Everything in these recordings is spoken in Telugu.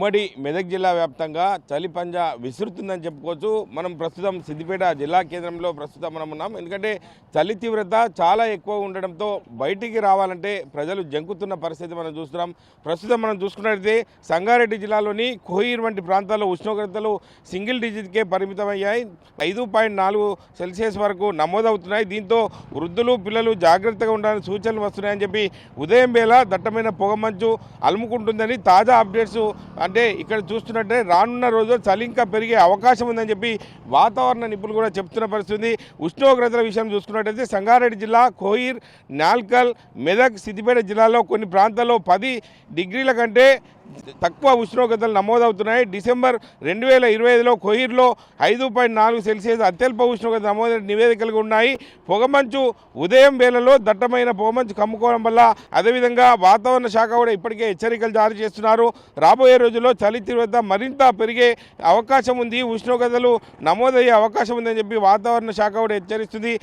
ఉమ్మడి మెదక్ జిల్లా వ్యాప్తంగా చలి పంజా విసురుతుందని చెప్పుకోవచ్చు. మనం ప్రస్తుతం సిద్దిపేట జిల్లా కేంద్రంలో ప్రస్తుతం మనం ఉన్నాం. ఎందుకంటే చలి తీవ్రత చాలా ఎక్కువ ఉండడంతో బయటికి రావాలంటే ప్రజలు జంకుతున్న పరిస్థితి మనం చూస్తున్నాం. ప్రస్తుతం మనం చూసుకున్నట్లయితే సంగారెడ్డి జిల్లాలోని కోయిర్ వంటి ప్రాంతాల్లో ఉష్ణోగ్రతలు సింగిల్ డిజిట్కే పరిమితమయ్యాయి. 5.4 సెల్సియస్ వరకు నమోదవుతున్నాయి. దీంతో వృద్ధులు పిల్లలు జాగ్రత్తగా ఉండాలని సూచనలు వస్తున్నాయని చెప్పి ఉదయం వేళ దట్టమైన పొగమంచు అలుముకుంటుందని తాజా అప్డేట్స్ అంటే ఇక్కడ చూస్తున్నట్టే రానున్న రోజుల్లో చలి ఇంకా పెరిగే అవకాశం ఉందని చెప్పి వాతావరణ నిపుణులు కూడా చెప్తున్న పరిస్థితి. ఉష్ణోగ్రతల విషయం చూసుకున్నట్టయితే సంగారెడ్డి జిల్లా కోయిర్, నాల్కల్, మెదక్, సిద్దిపేట జిల్లాలో కొన్ని ప్రాంతాల్లో 10 డిగ్రీల కంటే తక్కువ ఉష్ణోగ్రతలు నమోదవుతున్నాయి. డిసెంబర్ 2025లో కోయిర్లో 5.4 సెల్సియస్ అత్యల్ప ఉష్ణోగ్రత నమోదైన నివేదికలు ఉన్నాయి. పొగమంచు ఉదయం వేళలో దట్టమైన పొగమంచు కమ్ముకోవడం వల్ల అదేవిధంగా వాతావరణ శాఖ కూడా ఇప్పటికే హెచ్చరికలు జారీ చేస్తున్నారు. రాబోయే రోజుల్లో చలి తీవ్రత మరింత పెరిగే అవకాశం ఉంది, ఉష్ణోగ్రతలు నమోదయ్యే అవకాశం ఉందని చెప్పి వాతావరణ శాఖ కూడా హెచ్చరిస్తుంది.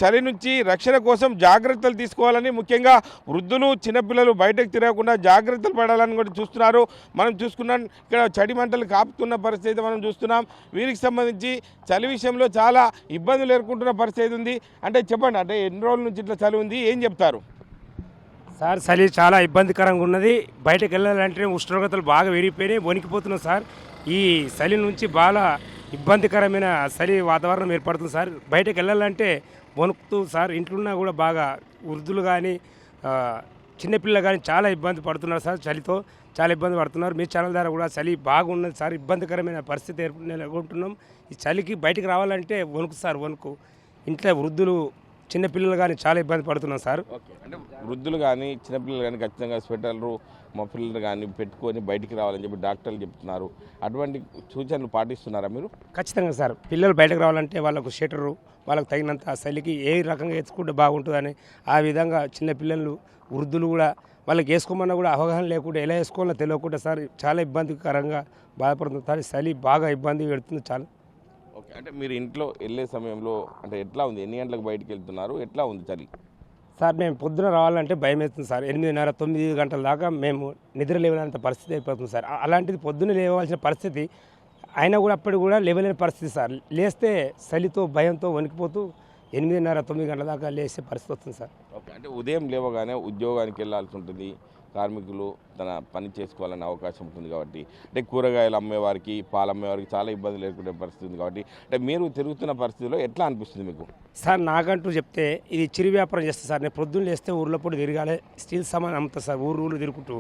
చలి నుంచి రక్షణ కోసం జాగ్రత్తలు తీసుకోవాలని, ముఖ్యంగా వృద్ధులు చిన్నపిల్లలు బయటకు తిరగకుండా జాగ్రత్తలు పడాలని కూడా చూస్తున్నారు. మనం చూసుకున్నాం ఇక్కడ చడి మంటలు కాపుతున్న పరిస్థితి మనం చూస్తున్నాం. వీరికి సంబంధించి చలి విషయంలో చాలా ఇబ్బందులు ఎదుర్కొంటున్న పరిస్థితి ఉంది. అంటే చెప్పండి, అంటే ఎన్ని రోజుల నుంచి ఇట్లా చలి ఉంది, ఏం చెప్తారు? సార్ చలి చాలా ఇబ్బందికరంగా ఉన్నది. బయటకు వెళ్ళాలంటే ఉష్ణోగ్రతలు బాగా విరిగిపోయినాయి, వణికిపోతున్నాం సార్. ఈ చలి నుంచి బాగా ఇబ్బందికరమైన చలి వాతావరణం ఏర్పడుతుంది సార్. బయటకు వెళ్ళాలంటే వణుకుతూ సార్. ఇంట్లోన్నా కూడా బాగా వృద్ధులు కానీ చిన్నపిల్లలు కానీ చాలా ఇబ్బంది పడుతున్నారు సార్. చలితో చాలా ఇబ్బంది పడుతున్నారు. మీ ఛానల్ ద్వారా కూడా చలి బాగున్నది సార్. ఇబ్బందికరమైన పరిస్థితి ఎదుర్కొంటున్నాం. ఈ చలికి బయటికి రావాలంటే వణుకు సార్, వణుకు. ఇంట్లో వృద్ధులు చిన్నపిల్లలు కానీ చాలా ఇబ్బంది పడుతున్నాం సార్. అంటే వృద్ధులు కానీ చిన్నపిల్లలు కానీ ఖచ్చితంగా స్వెటర్లు మఫ్లర్లు కానీ పెట్టుకొని బయటికి రావాలని చెప్పి డాక్టర్లు చెప్తున్నారు. అటువంటి సూచనలు పాటిస్తున్నారా మీరు? ఖచ్చితంగా సార్. పిల్లలు బయటకు రావాలంటే వాళ్ళకు షెటరు, వాళ్ళకు తగినంత చలికి ఏ రకంగా వేసుకుంటే బాగుంటుందని ఆ విధంగా చిన్నపిల్లలు వృద్ధులు కూడా వాళ్ళకి వేసుకోమన్నా కూడా అవగాహన లేకుండా ఎలా వేసుకోవాలో తెలియకుండా సార్ చాలా ఇబ్బందికరంగా బాధపడుతుంది సార్. చలి బాగా ఇబ్బంది పెడుతుంది చాలా. ఓకే, అంటే మీరు ఇంట్లో వెళ్ళే సమయంలో అంటే ఎట్లా ఉంది? ఎన్ని గంటలకు బయటికి వెళ్తున్నారు? ఎట్లా ఉంది చలి? సార్ మేము పొద్దున రావాలంటే భయం అవుతుంది సార్. 8:30, 9 గంటల దాకా మేము నిద్ర లేవలేనంత పరిస్థితి అయిపోతుంది సార్. అలాంటిది పొద్దున్న లేవాల్సిన పరిస్థితి అయినా కూడా అప్పటికి కూడా లేవలేని పరిస్థితి సార్. లేస్తే చలితో భయంతో వణికిపోతూ 8:30, 9 గంటల దాకా లేసే పరిస్థితి వస్తుంది సార్. ఓకే, అంటే ఉదయం లేవగానే ఉద్యోగానికి వెళ్ళాల్సి ఉంటుంది. కార్మికులు తన పని చేసుకోవాలనే అవకాశం ఉంటుంది కాబట్టి, అంటే కూరగాయలు అమ్మేవారికి, పాలు అమ్మేవారికి చాలా ఇబ్బందులు ఎదుర్కొనే పరిస్థితి ఉంది కాబట్టి, అంటే మీరు తిరుగుతున్న పరిస్థితిలో ఎట్లా అనిపిస్తుంది మీకు? సార్ నాకంటూ చెప్తే ఇది చిరు వ్యాపారం చేస్తా సార్. నేను పొద్దున్న లేస్తే ఊర్లో పొడి తిరగాలి, స్టీల్ సామాన్ అమ్ముతా సార్. ఊరు తిరుగుతూ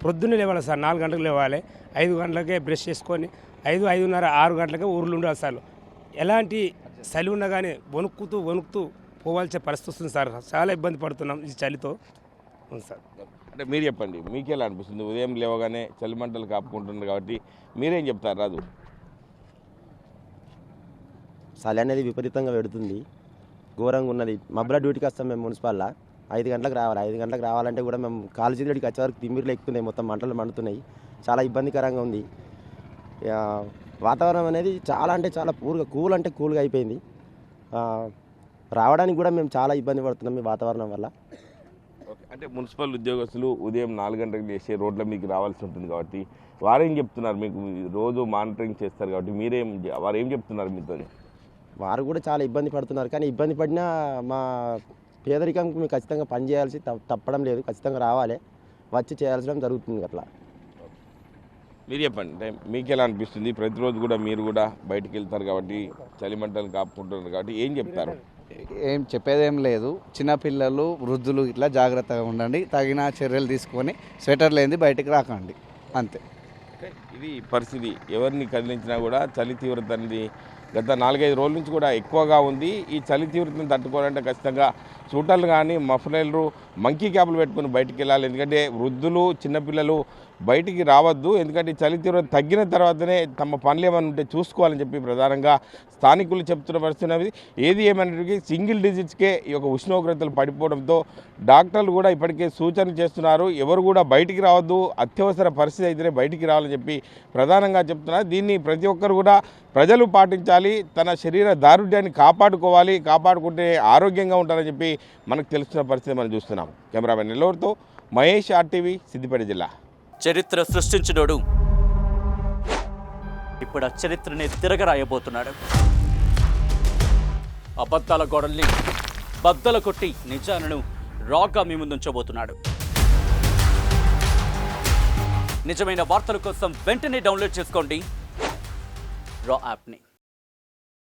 పొద్దున్నే లేవాలి సార్. 4 గంటలకు లేవాలి, 5 గంటలకే బ్రష్ చేసుకొని 5, 5:30, 6 గంటలకే ఊర్లో ఉండాలి సార్. ఎలాంటి చలి ఉన్నా కానీ వణుకుతూ పోవాల్సిన పరిస్థితి వస్తుంది సార్. చాలా ఇబ్బంది పడుతున్నాం ఈ చలితో ఉంది సార్. అంటే మీరు చెప్పండి, మీకు ఎలా అనిపిస్తుంది? ఉదయం లేవగానే చలి మంటలు కాపుకుంటున్నారు కాబట్టి మీరేం చెప్తారు? రాదు, చలి అనేది విపరీతంగా పెడుతుంది, ఘోరంగా ఉన్నది. మబ్బుల డ్యూటీకి వస్తాం మేము మున్సిపాల్లో. 5 గంటలకు రావాలి. 5 గంటలకు రావాలంటే కూడా మేము కాలేజీ డ్యూటీకి వచ్చే వరకు తిమ్మిర్లు ఎక్కుతున్నాయి, మొత్తం మంటలు మండుతున్నాయి. చాలా ఇబ్బందికరంగా ఉంది. వాతావరణం అనేది చాలా అంటే చాలా కూల్గా అయిపోయింది. రావడానికి కూడా మేము చాలా ఇబ్బంది పడుతున్నాం ఈ వాతావరణం వల్ల. ఓకే, అంటే మున్సిపల్ ఉద్యోగస్తులు ఉదయం 4 గంటలకు చేసే రోడ్ల మీకు రావాల్సి ఉంటుంది కాబట్టి వారేం చెప్తున్నారు? మీకు రోజు మానిటరింగ్ చేస్తారు కాబట్టి వారు ఏం చెప్తున్నారు మీతో? వారు కూడా చాలా ఇబ్బంది పడుతున్నారు. కానీ ఇబ్బంది పడినా మా పేదరికంకి మేము ఖచ్చితంగా పని చేయాల్సి తప్పడం లేదు. ఖచ్చితంగా రావాలి, వచ్చి చేయాల్సిన జరుగుతుంది. అట్లా మీరు చెప్పండి, అంటే మీకు ఎలా అనిపిస్తుంది? ప్రతిరోజు కూడా మీరు కూడా బయటికి వెళ్తారు కాబట్టి, చలి మంటలు కాపుకుంటున్నారు కాబట్టి ఏం చెప్తారు? ఏం చెప్పేదేం లేదు. చిన్నపిల్లలు, వృద్ధులు ఇట్లా జాగ్రత్తగా ఉండండి, తగిన చర్యలు తీసుకొని స్వెటర్ లేనిది బయటికి రాకండి, అంతే. ఇది పరిస్థితి. ఎవరిని కదిలించినా కూడా చలి తీవ్రత అనేది గత 4-5 రోజుల నుంచి కూడా ఎక్కువగా ఉంది. ఈ చలి తీవ్రతను తట్టుకోవాలంటే ఖచ్చితంగా సూటర్లు కానీ మఫ్లర్లు, మంకీ క్యాపులు పెట్టుకుని బయటికి వెళ్ళాలి. ఎందుకంటే వృద్ధులు చిన్నపిల్లలు బయటికి రావద్దు. ఎందుకంటే చలి తీవ్రత తగ్గిన తర్వాతనే తమ పనులు ఏమైనా ఉంటే చూసుకోవాలని చెప్పి ప్రధానంగా స్థానికులు చెప్తున్న పరిస్థితి. ఏది ఏమైనప్పటికీ సింగిల్ డిజిట్స్కే ఈ యొక్క ఉష్ణోగ్రతలు పడిపోవడంతో డాక్టర్లు కూడా ఇప్పటికే సూచనలు చేస్తున్నారు. ఎవరు కూడా బయటికి రావద్దు, అత్యవసర పరిస్థితి అయితేనే బయటికి రావాలని చెప్పి ప్రధానంగా చెప్తున్నారు. దీన్ని ప్రతి ఒక్కరు కూడా ప్రజలు పాటించాలి. తన శరీర దారుఢ్యాన్ని కాపాడుకుంటే ఆరోగ్యంగా ఉంటారని చెప్పి మనకు తెలుస్తున్న పరిస్థితి మనం చూస్తున్నాం. కెమెరామెన్ నెల్లూరుతో మహేష్, RTV, సిద్దిపేట జిల్లా. చరిత్ర సృష్టించినోడు ఇప్పుడు ఆ చరిత్రని తిరగరాయబోతున్నాడు. అబద్ధాల గోడల్ని బద్దలు కొట్టి నిజాలను రాగా మీ ముందుంచబోతున్నాడు. నిజమైన వార్తల కోసం వెంటనే డౌన్లోడ్ చేసుకోండి రా యాప్ని.